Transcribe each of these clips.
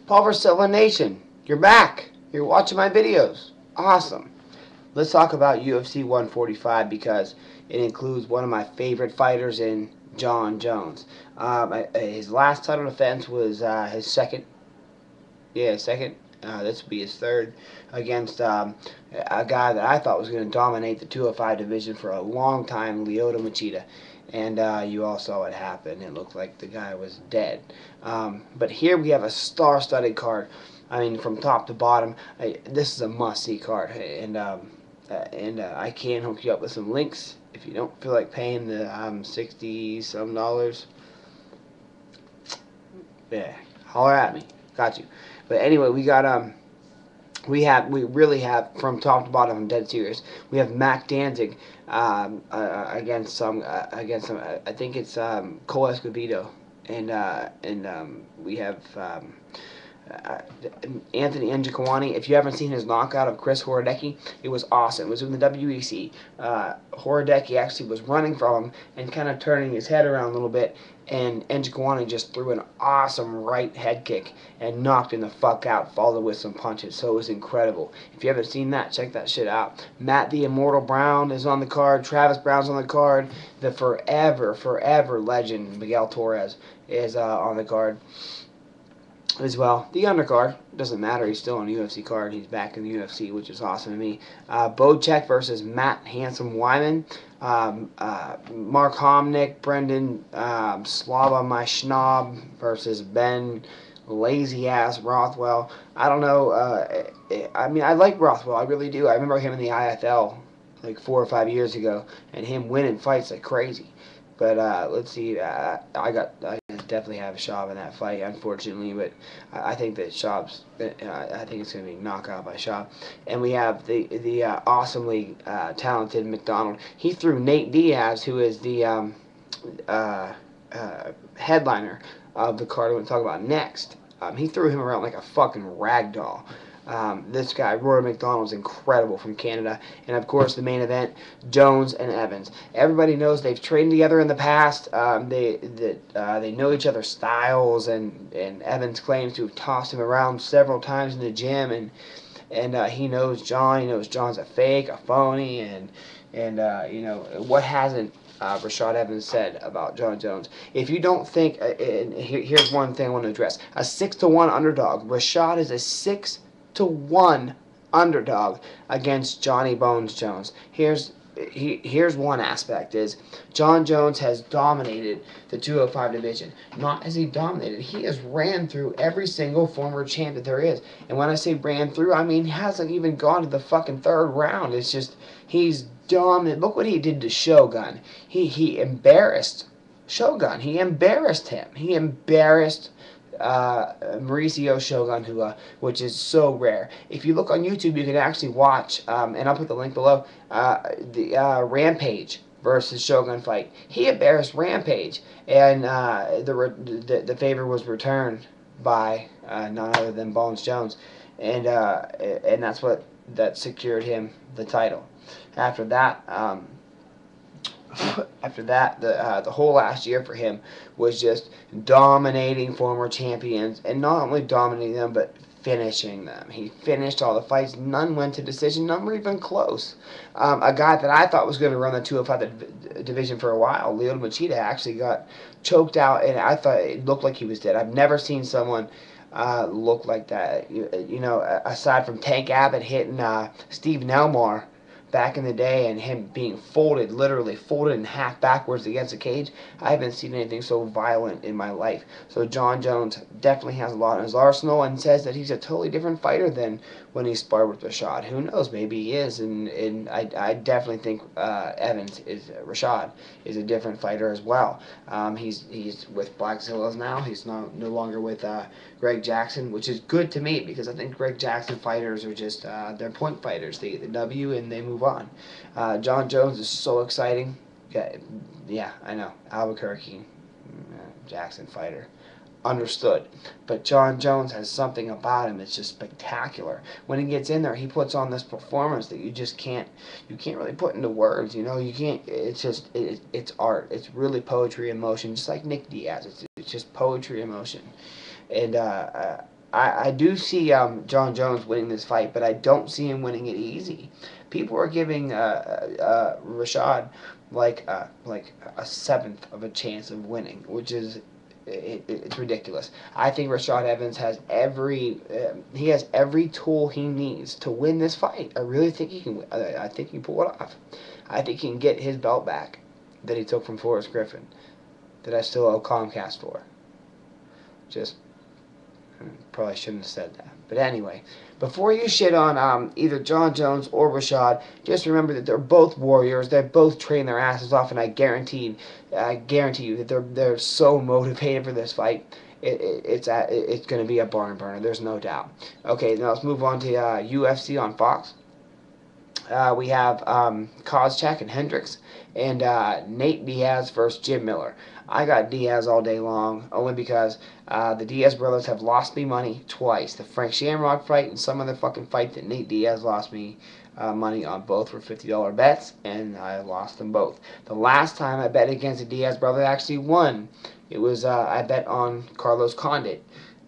Pulver Silva Nation, you're back. You're watching my videos. Awesome. Let's talk about UFC 145 because it includes one of my favorite fighters in Jon Jones. His last title defense was his second. Yeah, second. This will be his third against a guy that I thought was going to dominate the 205 division for a long time, Lyoto Machida. And you all saw what happened. It looked like the guy was dead. But here we have a star-studded card. I mean, from top to bottom, this is a must-see card. And I can hook you up with some links if you don't feel like paying the $60-some. Yeah, holler at me. Got you. But anyway, we got we really have from top to bottom. I'm dead serious. We have Mac Danzig against some I think it's Cole Escobedo, and we have Anthony Njokuani. If you haven't seen his knockout of Chris Horodecki, it was awesome. It was in the WEC. Horodecki actually was running from him and kind of turning his head around a little bit, and Njokuani just threw an awesome right head kick and knocked him the fuck out, followed with some punches. So it was incredible. If you haven't seen that, check that shit out. Matt the Immortal Brown is on the card. Travis Brown's on the card. The forever legend Miguel Torres is on the card as well. The undercard doesn't matter. He's still on the UFC card. He's back in the UFC, which is awesome to me. Bocek versus Matt Handsome Wyman. Mark Homnick, Brendan Slava My Schnob versus Ben Lazy Ass Rothwell. I don't know. I mean, I like Rothwell. I really do. I remember him in the IFL like 4 or 5 years ago, and him winning fights like crazy. But let's see. I definitely have Schaub in that fight, unfortunately. But I think that Schaub's. I think it's going to be knockout by Schaub. And we have the awesomely talented McDonald. He threw Nate Diaz, who is the headliner of the card we're going to talk about next. He threw him around like a fucking rag doll. This guy, Rory McDonald's incredible from Canada. And, of course, the main event, Jones and Evans. Everybody knows they've trained together in the past. They know each other's styles, and Evans claims to have tossed him around several times in the gym, and he knows Jon. He knows Jon's a fake, a phony, and you know, what hasn't Rashad Evans said about Jon Jones? If you don't think, and here's one thing I want to address. A 6-1 underdog. Rashad is a 6-1 underdog against Johnny Bones Jones. Here's one aspect is Jon Jones has dominated the 205 division. Not as he dominated, he has ran through every single former champ that there is. And when I say ran through, I mean he hasn't even gone to the fucking third round. It's just he's dominant. Look what he did to Shogun. He embarrassed Shogun. He embarrassed him. He embarrassed Mauricio Shogun, which is so rare. If you look on YouTube, you can actually watch, and I'll put the link below, the Rampage versus Shogun fight. He embarrassed Rampage, and the favor was returned by none other than Bones Jones, and that secured him the title. After that, the whole last year for him was just dominating former champions, and not only dominating them, but finishing them. He finished all the fights. None went to decision. None were even close. A guy that I thought was going to run the 205 division for a while, Lyoto Machida, actually got choked out, and I thought it looked like he was dead. I've never seen someone look like that. You know, aside from Tank Abbott hitting Steve Nelmar back in the day, and him being folded, literally folded in half backwards against the cage, I haven't seen anything so violent in my life. So Jon Jones definitely has a lot in his arsenal, and says that he's a totally different fighter than when he sparred with Rashad. Who knows? Maybe he is, and I definitely think Rashad is a different fighter as well. He's with Blackzillas now. He's no longer with Greg Jackson, which is good to me, because I think Greg Jackson fighters are just they're point fighters. They get the W and they move on. Jon Jones is so exciting. Yeah, I know. Albuquerque, Jackson fighter. Understood. But Jon Jones has something about him that's just spectacular. When he gets in there, he puts on this performance that you can't really put into words. You know, you can't. It's just it's art. It's really poetry in motion, just like Nick Diaz. It's just poetry in motion. And I do see Jon Jones winning this fight, but I don't see him winning it easy. People are giving Rashad like a seventh of a chance of winning, which is it's ridiculous. I think Rashad Evans has every tool he needs to win this fight. I really think he can. I think he can pull it off. I think he can get his belt back that he took from Forrest Griffin, that I still owe Comcast for. Just probably shouldn't have said that. But anyway, before you shit on either Jon Jones or Rashad, just remember that they're both warriors. They both train their asses off, and I guarantee you that they're so motivated for this fight. It's going to be a barn burner. There's no doubt. Okay, now let's move on to UFC on Fox. We have Kozchak and Hendricks, and Nate Diaz versus Jim Miller. I got Diaz all day long, only because the Diaz brothers have lost me money twice. The Frank Shamrock fight and some other fucking fight that Nate Diaz lost me money on. Both were $50 bets, and I lost them both. The last time I bet against the Diaz brothers, I actually won. It was I bet on Carlos Condit,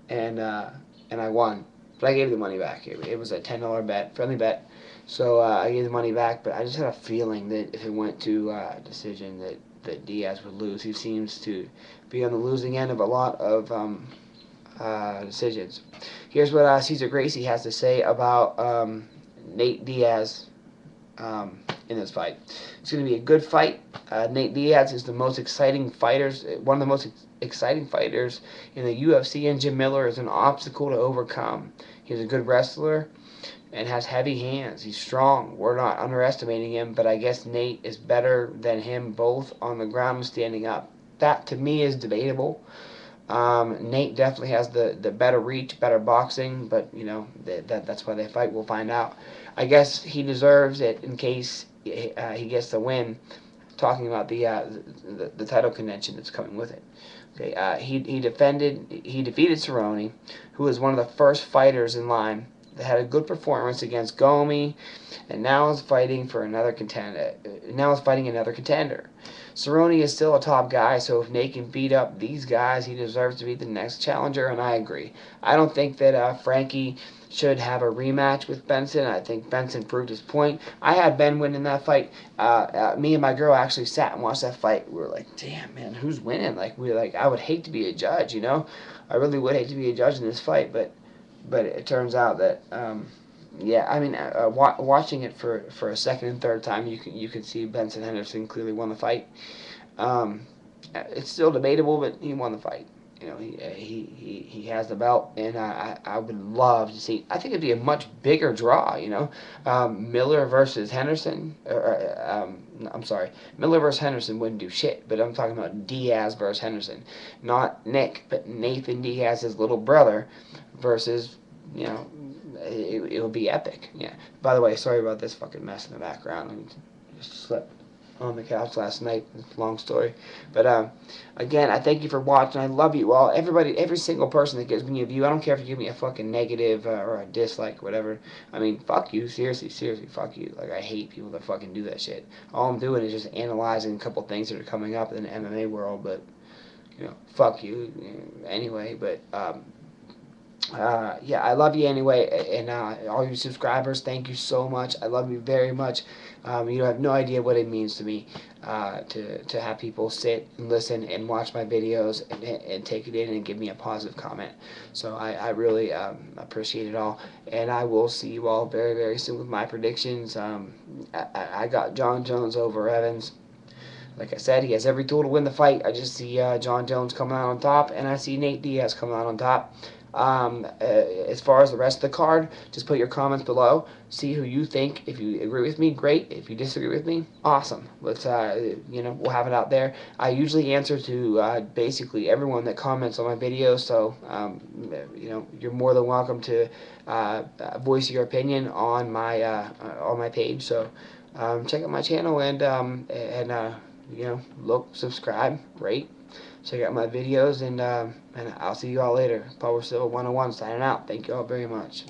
and I won. But I gave the money back. It was a $10 bet, friendly bet. So I gave the money back, but I just had a feeling that if it went to decision that Diaz would lose. He seems to be on the losing end of a lot of decisions. Here's what Cesar Gracie has to say about Nate Diaz in this fight. It's going to be a good fight. Nate Diaz is the most exciting fighters, one of the most exciting fighters in the UFC, and Jim Miller is an obstacle to overcome. He's a good wrestler and has heavy hands. He's strong. We're not underestimating him, but I guess Nate is better than him both on the ground and standing up. That, to me, is debatable. Nate definitely has the better reach, better boxing, but, you know, that's why they fight. We'll find out. I guess he deserves it in case he gets the win, talking about the title contention that's coming with it. Okay, he defeated Cerrone, who was one of the first fighters in line that had a good performance against Gomi, and now is fighting for another contender. Cerrone is still a top guy, so if Nate can beat up these guys, he deserves to be the next challenger, and I agree. I don't think that Frankie should have a rematch with Benson. I think Benson proved his point. I had Ben win in that fight. Me and my girl actually sat and watched that fight. We were like, damn, man, who's winning? I would hate to be a judge, you know? I really would hate to be a judge in this fight, but it turns out that yeah, I mean, watching it for a second and third time, you can see Benson Henderson clearly won the fight. It's still debatable, but he won the fight. You know, he has the belt, and I would love to see. I think it'd be a much bigger draw. You know, Miller versus Henderson. I'm sorry, Miller versus Henderson wouldn't do shit. But I'm talking about Diaz versus Henderson, not Nick, but Nathan Diaz's little brother versus, you know, it would be epic. Yeah. By the way, sorry about this fucking mess in the background. I just slept on the couch last night. It's a long story. But again, I thank you for watching. I love you all. Everybody, every single person that gives me a view. I don't care if you give me a fucking negative or a dislike or whatever. I mean, fuck you. Seriously, fuck you. Like, I hate people that fucking do that shit. All I'm doing is just analyzing a couple things that are coming up in the MMA world. But, you know, fuck you. Anyway, but yeah, I love you anyway, and all you subscribers, thank you so much. I love you very much. You have no idea what it means to me to have people sit and listen and watch my videos and take it in and give me a positive comment. So I really appreciate it all, and I will see you all very, very soon with my predictions. I got Jon Jones over Evans. Like I said, he has every tool to win the fight. I just see Jon Jones coming out on top, and I see Nate Diaz coming out on top. As far as the rest of the card, just put your comments below. See who you think. If you agree with me, great. If you disagree with me, awesome. Let's you know, we'll have it out there. I usually answer to basically everyone that comments on my videos, so you know, you're more than welcome to voice your opinion on my page. So check out my channel and you know, look, subscribe, rate. Check out my videos, and I'll see you all later. Power Silver 101 signing out. Thank you all very much.